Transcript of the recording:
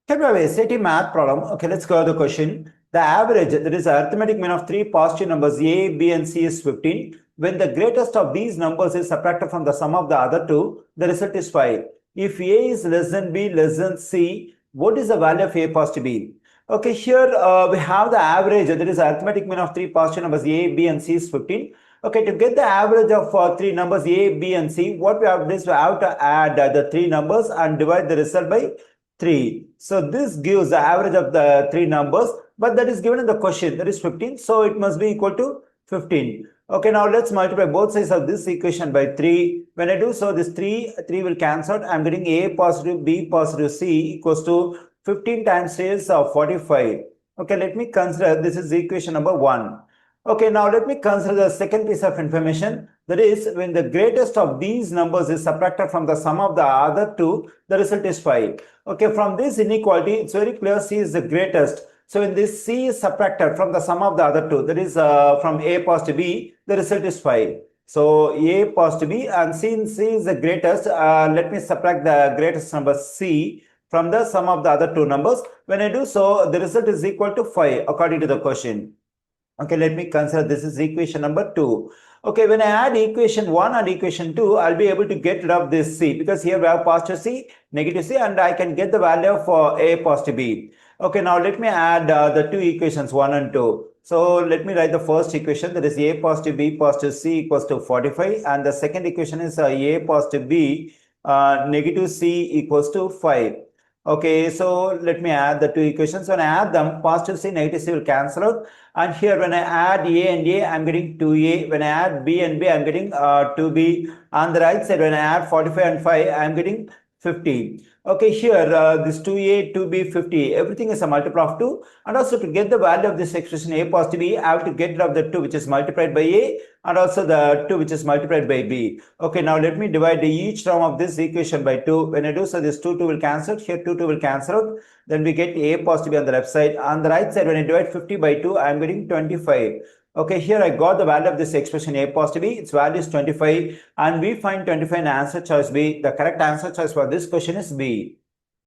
Can we have a SAT math problem? Okay, let's go to the question. The average, that is arithmetic mean of three positive numbers A, B and C is 15. When the greatest of these numbers is subtracted from the sum of the other two, the result is 5. If A is less than B less than C, what is the value of A positive B? Okay, here we have the average, that is arithmetic mean of three positive numbers A, B and C is 15. Okay, to get the average of three numbers A, B and C, what we have to do is we have to add the three numbers and divide the result by 3. So this gives the average of the three numbers, but that is given in the question, that is 15. So it must be equal to 15. Okay, now let's multiply both sides of this equation by 3. When I do so, this 3 will cancel out. I'm getting A positive, B positive, C equals to 15 times 3 is 45. Okay, let me consider this is equation number 1. Okay, now let me consider the second piece of information. That is, when the greatest of these numbers is subtracted from the sum of the other two, the result is 5. Okay, from this inequality, it's very clear C is the greatest. So when this C is subtracted from the sum of the other two, that is from A positive B, the result is 5. So A positive B, and since C is the greatest, let me subtract the greatest number C from the sum of the other two numbers. When I do so, the result is equal to 5 according to the question. Okay, let me consider this is equation number 2. Okay, when I add equation 1 and equation 2, I'll be able to get rid of this C because here we have positive C, negative C, and I can get the value for A positive B. Okay, now let me add the two equations 1 and 2. So let me write the first equation, that is A positive B positive C equals to 45, and the second equation is A positive B negative C equals to 5. Okay, so let me add the two equations. When I add them, positive C, negative C will cancel out. And here when I add A and A, I'm getting 2A. When I add B and B, I'm getting 2B. On the right side, when I add 45 and 5, I'm getting 50. Okay, here this 2A, 2B, 50, everything is a multiple of 2. And also to get the value of this expression A positive B, I have to get rid of the 2 which is multiplied by A and also the 2 which is multiplied by B. Okay, now let me divide each term of this equation by 2. When I do so, this 2 will cancel out, here 2 will cancel out. Then we get A positive B on the left side. On the right side, when I divide 50 by 2, I am getting 25. Okay, here I got the value of this expression A positive B. Its value is 25 and we find 25 in answer choice B. The correct answer choice for this question is B.